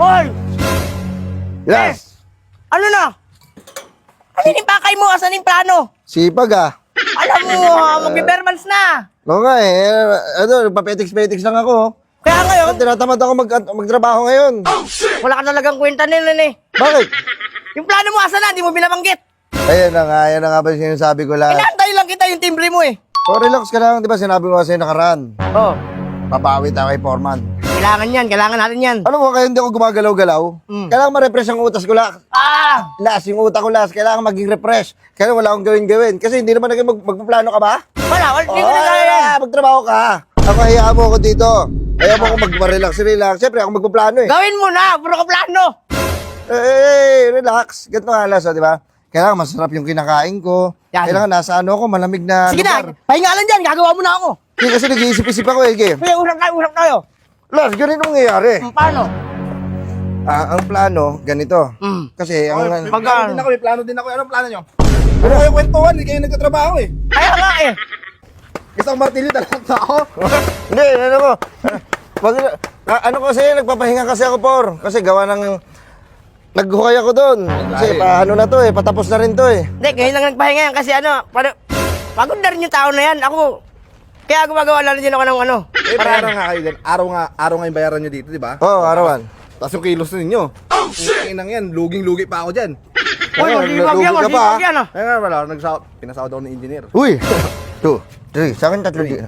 Hoy! Yes! Ano na? Ano yung pakay mo? Asan yung plano? Sipag ah. Alam mo, magbe-bermans na. Oo nga eh. Ano, papetiks-petiks lang ako. Kaya ngayon, Tinatamad ako magtrabaho ngayon. wala ka talagang kwenta nila eh. Bakit? Yung plano mo, asan na? Di mo binabanggit. Ayan na nga ba yung sinasabi ko lang. Inaantay lang kita yung timbre mo eh. Oh, relax ka lang, di ba? Sinabi ko kasi nakaraan. Oh, Babawi tayo kay Foreman. kailangan natin yan. Alam mo, kaya hindi ako gumagalaw-galaw. Kailangan ma-refresh ang utas ko lang. Ah! Last, yung utak ko last, kailangan maging refresh. Kaya wala akong gawin. Kasi hindi naman magpaplano ka ba? Wala, hindi ko na kaya yan. Magtrabaho ka. Ako, hayaan mo ako dito. Hayaan mo ako mag-relax. Siyempre, ako magpaplano eh. Gawin mo na, puro ka plano. Relax. Ganito nga alas, di ba? Kailangan masarap yung kinakain ko. Yan. Kailangan nasa ano ako, malamig na Sige lugar. na, pahinga lang dyan, gagawa mo na ako. Hindi kasi nag-iisip-isip ako eh. Sige, usap tayo. Last, ganito nangyayari. Paano? Ang plano, ganito. Kasi ang... Pagka, May plano din ako. Anong plano nyo? Ano kayo kwentuhan? Hindi kayo nagtatrabaho eh. kaya nga eh. Isang martilyo talaga ako. Hindi, ano ko. Ano kasi, nagpapahinga kasi ako, Por. Kasi gawa ng... Naghukay ako doon. Kasi paano na to eh, patapos na rin to eh. Hindi, ngayon lang nagpahinga yan kasi ano, pagod na rin yung tao na yan. Ako, kaya gumagawa na rin ako ng ano. Eh, bayaran nga kayo din. Araw nga yung bayaran nyo dito, di ba? Oo, arawan. Tapos yung kilos ninyo. Ang inang yan, luging-lugi pa ako dyan. Uy, masipag yan, lugi ka pa, masipag yan ah. Kaya nga wala, pinasawad ako ng engineer. Uy! 2, 3, sa akin 3.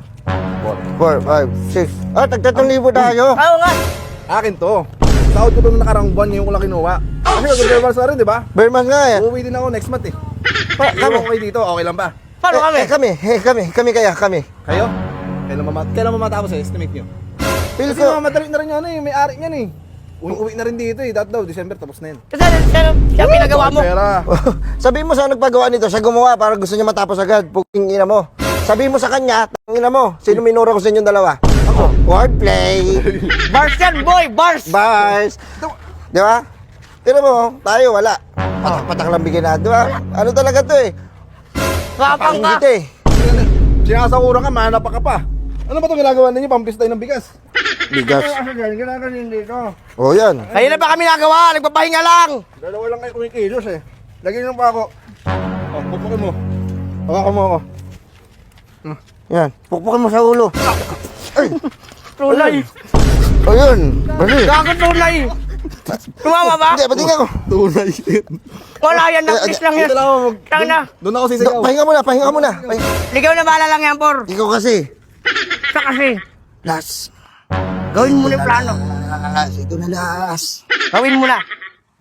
4, 5, 6. Ah, tag-3,000 tayo. Oo nga. Akin to. Sahod ko doon nakarang buwan, ngayon ko lang kinuha. Kasi mag-verbals na rin, di ba? Berman nga eh. Uuwi din ako next month eh. Kami. Iwan ko kayo dito, okay lang ba? Paano kami? Kami kaya. Kayo? Kailan mamatapos eh, estimate nyo? Feel Kasi ko, madali na rin yan eh, may ari niyan eh. Uwi na rin dito eh, daw, December tapos na yan. Kasi siya pinagawa mo. Pera. sabihin mo sa nagpagawa nito, siya gumawa para gusto niya matapos agad. Puking ina mo. Sabihin mo sa kanya, tangina mo, sino minura ko sa inyong dalawa? Ako. Wordplay. Bars yan, boy, bars. Bars. Di ba? Tira mo, tayo wala. Patak-patak lang bigyan natin, di ba? Ano talaga to eh? Kapang ka. Pangit eh. Sinasakura ka, manap ka pa. Ano ba itong ginagawa ninyo? Pampistay ng bigas. Bigas. Ginagawa dito. Oh, yan. Kaya na ba kami nagawa? Nagpapahinga lang. Dalawa lang kayo kumikilos eh. Lagyan nyo pa ako. Oh, pupukin mo. Hawakan mo ako. Yan. Pukpukin mo sa ulo. Ay. Tulay. Oh, yun. Bali. Gago tulay. Tumama ba? Hindi, ba't ako? Tunay. Wala yan, nakis lang yan. Dito lang ako. Tang na. Doon ako sisigaw. Pahinga muna. Ligaw na bala lang yan, por. Ikaw kasi. Sa kasi. Last. Gawin mo na yung plano. Last. Ito na last. Gawin mo na.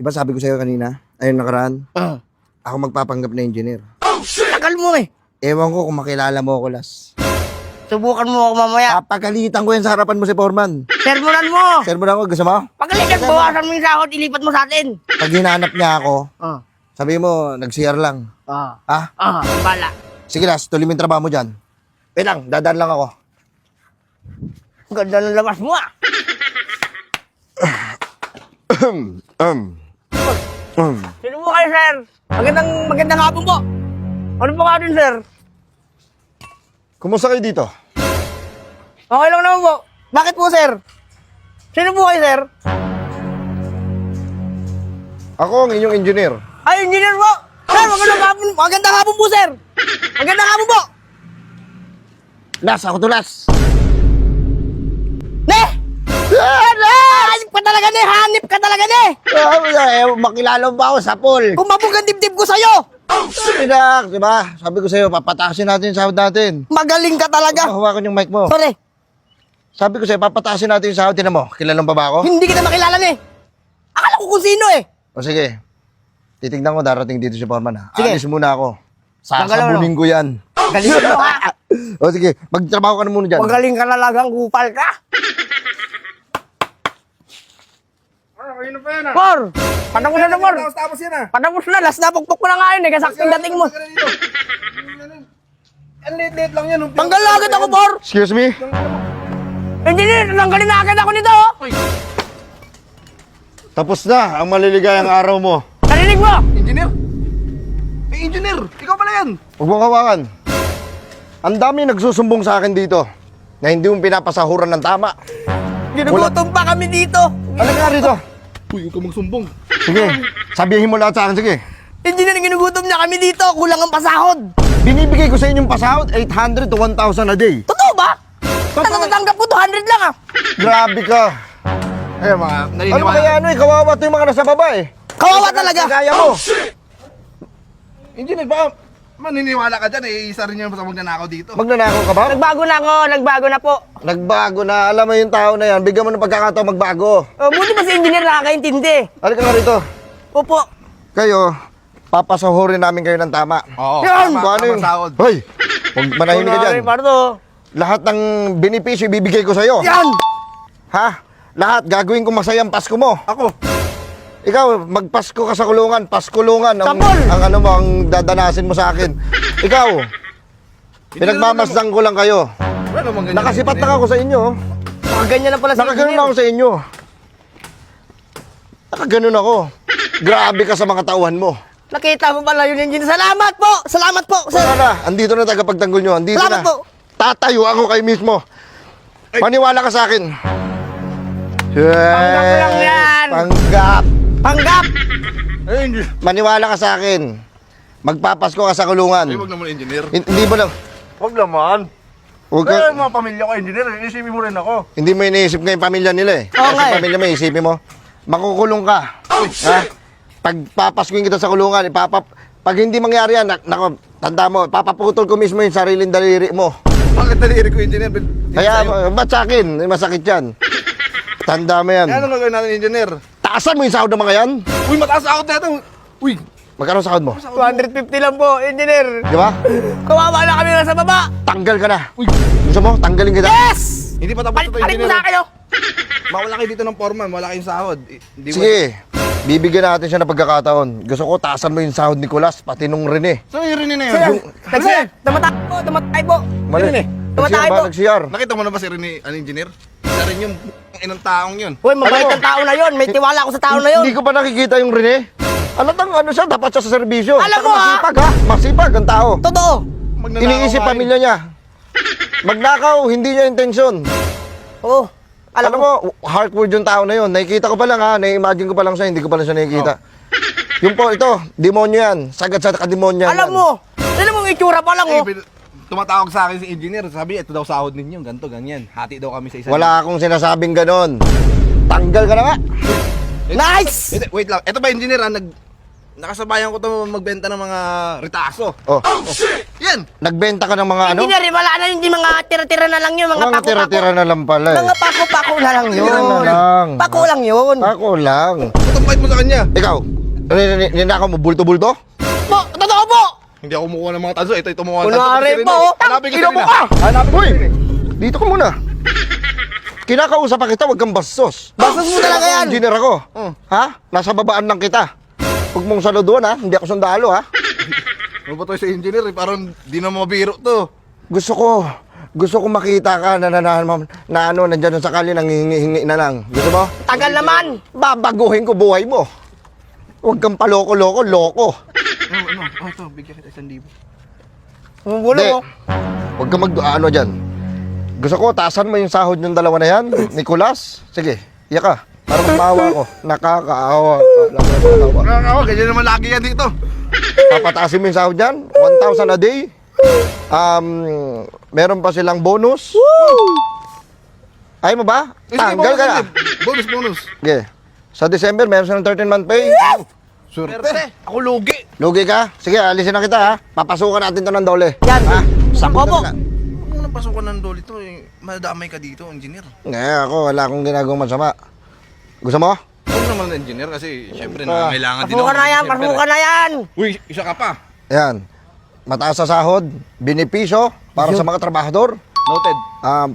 Diba sabi ko sa'yo kanina? Ayun nakaraan. Ako magpapanggap na engineer. Tagal mo eh. Ewan ko kung makilala mo ako, Las. Subukan mo ako mamaya. Papagalitan ko yan sa harapan mo si Foreman. Sermonan mo. Sermon ako, gusto mo? Pagalitan, bawasan mo yung sahod, ilipat mo sa atin. Pag hinanap niya ako, Ah. sabi mo, nag-CR lang. Ah. Ah? Ah, bala. Sige, Las, tuloy mo yung trabaho mo dyan. Wait lang, dadaan lang ako. Ang ganda ng labas mo ah. Sino mo kayo, sir? Magandang hapon po. Ano po ka din, sir? Kumusta kayo dito? Okay lang naman po. Bakit po, sir? Sino po kayo, sir? Ako ang inyong engineer. Ay, engineer po. Sir, magandang hapon. Magandang hapon po, sir. Magandang hapon po. Las, ako to Las. Ne! Hanip ka talaga, ne! Hanip ka talaga, ne! Makilala mo ba ako sa pool? Kumabog ang dibdib ko sa'yo! Relax, di ba? Sabi ko sa'yo, papatasin natin yung sahod natin. Magaling ka talaga! Hawakan yung mic mo. Sorry, Sabi ko sa'yo, papatasin natin yung sahod. Tinan mo, kilalang ba ako? hindi kita makilala, ne! Akala ko kung sino eh! O sige, titignan ko darating dito si Foreman ha. Sige. Alis muna ako. Magalaw, Sasabunin ko yan. Galing mo ha! O sige, magtrabaho ka na muna dyan. Magaling ka talagang kupal ka! Ayun na pa yan ah. Por! Patapos na, Por! Tapos yan ah. Patapos na, last na pukpok ko na nga yun eh, kasakting dating mo. Ang liit-liit lang yan. Tanggal na agad ako, Por! Excuse me? Engineer, tanggalin na agad ako nito, oh! Tapos na ang maliligayang araw mo. Narinig mo! Engineer? Engineer! Ikaw pala yan! Huwag mong hawakan. Ang dami nagsusumbong sa akin dito na hindi mo pinapasahuran ng tama. Ginugutom pa kami dito! Ano nga rito? Uy, huwag ka magsumbong. Sige, sabihin mo lahat sa akin, sige. Engineer, ginugutom na kami dito. Kulang ang pasahod. Binibigay ko sa inyong pasahod, 800 to 1,000 a day. Totoo ba? Natatanggap ko 200 lang ah. Grabe ka. Eh, mga Ano naniniwala. kaya kawawa to yung mga nasa baba eh. Kawawa talaga. Kaya mo. Engineer, baka maniniwala ka dyan eh. Isa rin yung basta magnanakaw dito. Magnanakaw ka ba? Nagbago na ako. Nagbago na po. Nagbago na. Alam mo yung tao na yan, bigyan mo ng pagkakataon magbago. Buti pa si engineer nakakaintindi. Halika nga rito. Opo. Kayo, papasahurin namin kayo ng tama. Oo, Yan! tama, Kung ano tama yung... sahod. Hoy! Huwag manahimik ka dyan. Pardo. Lahat ng benepisyo ibibigay ko sa'yo. Yan! Ha? Lahat. Gagawin ko masayang Pasko mo. Ako, Ikaw, magpasko ka sa kulungan. Paskulungan. Kapol! Ang ano mo, ang dadanasin mo sa akin. Ikaw, pinagmamasdan ko lang kayo. wala namang ganyan. Nakasipat na ako sa inyo. Mga ganyan na pala si Nakaganon engineer. ako sa inyo. Nakaganon ako. Grabe ka sa mga tauhan mo. Nakita mo pala yun, engineer. Salamat po! Salamat po, sir! Wala na. Andito na tagapagtanggol nyo. Andito Salamat na. po. Tatayo ako kayo mismo. Maniwala ka sa akin. Panggap lang yan. Panggap. Panggap! Eh, engineer. Maniwala ka sa akin. Magpapasko ka sa Ay, kulungan. wag naman engineer. Hindi mo lang. Wag naman. Huwag Kaya ka, yung mga pamilya ko, engineer, isipin mo rin ako. hindi mo iniisip nga yung pamilya nila eh. Oo nga Kasi eh. pamilya mo, isipin mo. Makukulong ka. Ha? Pag papaskuin kita sa kulungan, pag hindi mangyari yan, nako, tanda mo, papaputol ko mismo yung sariling daliri mo. Bakit naliri ko, engineer? Kaya, ba't sa akin? Masakit yan. Tanda mo yan. Kaya ano gagawin natin, engineer? Taasan mo yung sahod ng mga yan. Uy, mataas ako dito. Uy, Magkano sahod mo? 250 lang po, engineer. Di ba? Kawawa na kami nasa baba. Tanggal ka na. uy. Gusto mo? Tanggalin kita. Yes! Hindi pa tapos ito, Palit mo engineer. sa akin, oh. Mawala kayo dito ng foreman, wala kayong sahod. Hindi mo- Sige. Bibigyan natin siya ng pagkakataon. Gusto ko taasan mo yung sahod ni Kulas, pati nung Rene. So, yun rin na Sir, yun. tamatay po, tamatay po. Mali. Rene. Tumatay Nag-CR ba? po. Nag-CR. Nakita mo na ba si Rene, ang engineer? Isa rin yung inang taong yun. Uy, mabait Alam mo- ang tao na yon. May tiwala ako sa tao na yon. Hindi ko pa nakikita yung Rene. Alatang ano siya, dapat siya sa serbisyo. Alam Saka mo, ha? masipag ha. Masipag ang tao. Totoo. Magnanakaw Iniisip nga yun. pamilya niya. Magnakaw, hindi niya intensyon. Oo. Alam mo, heartward yung tao na yun. Nakikita ko pa lang ha, na-imagine ko pa lang siya, hindi ko pa lang siya nakikita. Yung po, ito, demonyo yan. Sagad sa kademonyo yan. Alam mo yung itsura pa lang, Eh, oh. tumatawag sa akin si engineer, sabi, ito daw sahod ninyo, ganito, ganyan. Hati daw kami sa isa. Wala akong sinasabing ganon. Tanggal ka na nga. Nice! Hindi, wait lang. Ito ba engineer, nakasabayan ko to magbenta ng mga ritaso. Oh, Yan! nagbenta ka ng mga ano? Engineer, wala na yung mga tira-tira na lang yun. Mga Mga pako-pako. tira-tira na lang pala eh. Mga pako-pako na lang yun. Tira na lang. Pako lang yun. Ako lang. Putong bait mo sa kanya. Ikaw, ninakaw mo bulto-bulto? Po, totoo po. Hindi ako kumukuha ng mga tanso. Ito kumukuha ng Kunwari tanso. po, oh. Hanapin kita Ino mo nila. ka. Hanapin Hoy, kita. dito ka muna. Kinakausap pa kita, wag kang bastos. Bastos mo talaga yan. Engineer ako. Ha? Nasa babaan lang kita. Huwag mong saluduan ha, hindi ako sundalo ha. Ano ba to sa engineer? Parang di na mabiro to. Gusto ko makita ka na ano, nandyan sa kali nang hingi na lang. Gusto mo? Tagal naman. Babaguhin ko buhay mo. Huwag kang paloko-loko, loko. Ano? Oh, ito, bigyan kita 1,000. Bumubulo Hindi. mo. Huwag kang ano dyan. Gusto ko, taasan mo yung sahod yung dalawa na yan, Nicolas. Sige, iya ka. Para magpaawa ko. Nakakaawa ka. Nakakaawa. Nakakawa, ganyan naman lagi yan dito. Papataasin mo yung sahod dyan, 1,000 a day. Meron pa silang bonus. Ayaw mo ba? Tanggal ka na. Bonus. Okay. Sa December, meron silang 13-month pay. Swerte. Ako lugi. Lugi ka? Sige, alisin na kita ha. Papasukan natin to ng dole. Yan. Ha? Sakot Opo. ka na. Huwag mo nang pasukan ng doli to. Madamay ka dito, engineer. Ngayon ako, wala akong ginagawang masama. Gusto mo? Huwag naman ng engineer kasi syempre nangangailangan din Pasukan na yan, pasukan na yan. Uy, isa ka pa. Ayan. Mataas sa sahod, benepisyo para sa mga trabahador, Noted.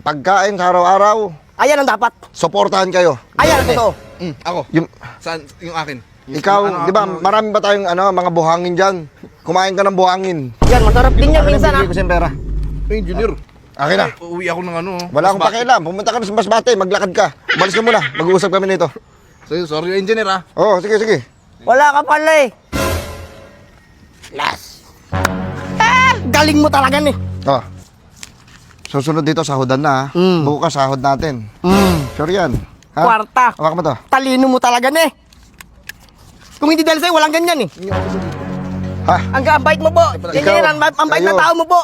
pagkain sa araw-araw, Ayan ang dapat. suportahan kayo. Ayan ang totoo. Ako. Yung, Saan? Yung akin. Yung ikaw, ano, di ba, ano, marami ba tayong mga buhangin dyan? Kumain ka ng buhangin. Yan, masarap din yan Akin ang minsan, ha. bibigay ko siyang pera. engineer. Akin na. Ay, uwi ako ng ano. Wala akong Masbate. pakialam. Pumunta ka na sa Masbate, maglakad ka. Umalis ka muna, mag-uusap kami nito. Sorry, engineer ah. Oo, sige, sige. Wala ka pala eh. Last. Galing mo talaga eh. Oh. Susunod dito, sahodan na ha. Bukas, sahod natin. Sure yan. Ha? Kwarta. Hawak mo to. Talino mo talaga eh. Kung hindi dahil sa'yo, walang ganyan eh. Ha? Ang bait mo po. Engineer, ang bait na Sa'yo. tao mo po.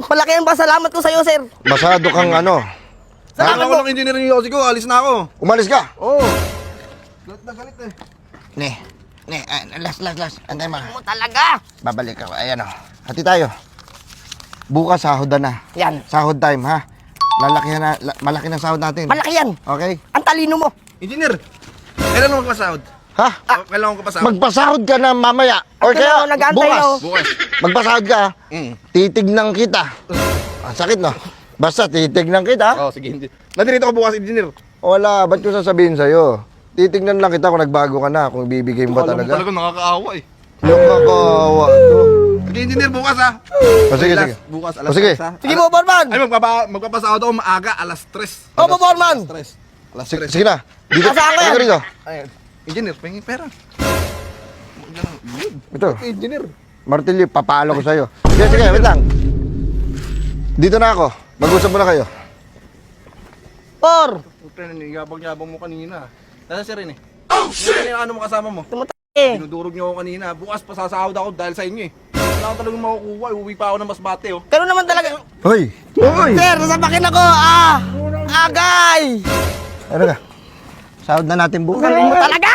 Malaki ang pasalamat ko sa'yo, sir. Masyado kang ano. Salamat Ako po. ng engineer ni Yossi ko, alis na ako. Umalis ka. Oo. Galit na galit eh. Last. Antay mo. Mo talaga. Babalik ako. Ayan o. Hati tayo. Bukas sahod na. Yan. Sahod time ha. Malaki na sahod natin. Malaki yan. Okay? Ang talino mo. Engineer, kailan mo magpasahod? Ha? Kailan mo magpasahod? Magpasahod ka na mamaya. Or Ito kaya na, nag-aantay bukas. na, oh. Bukas. Magpasahod ka. Mm. Titignan kita. Ang sakit no? Basta titignan kita. Oo, sige, hindi. Nandito ko bukas, engineer. Wala, ba't ko sasabihin sa'yo? Titignan lang kita kung nagbago ka na, kung bibigay mo ba Alam mo talaga. talaga nakakaawa eh. Yung kakawa to. Sige, engineer, bukas ha. O sige, sige. Bukas, O alas sige. 3 ha. Sige po, Foreman. Ay, magpapasahod ako maaga, alas 3. Opo, Foreman. Alas 3. Alas Sige, 3. sige na. Dito, Asahan ko yan. dito rito. Ay, engineer, pahingin pera. Ito. Engineer. Martilyo, papalo ko sa'yo. Sige, sige, wait lang. Dito na ako. Mag-usap muna kayo. Por. Yabang-yabang mo kanina. Nasaan si Rene? Oh, shit! Ano mo kasama mo? Tumutay eh. Dinudurog niyo ako kanina. Bukas pasasahod ako dahil sa inyo eh. Wala akong talagang makukuha. Uwi pa ako ng Masbate oh. Ganun naman talaga. Hoy! Hoy! Sir, nasapakin ako. Agay. Ano ka? Sahod na natin bukas. Galing mo talaga.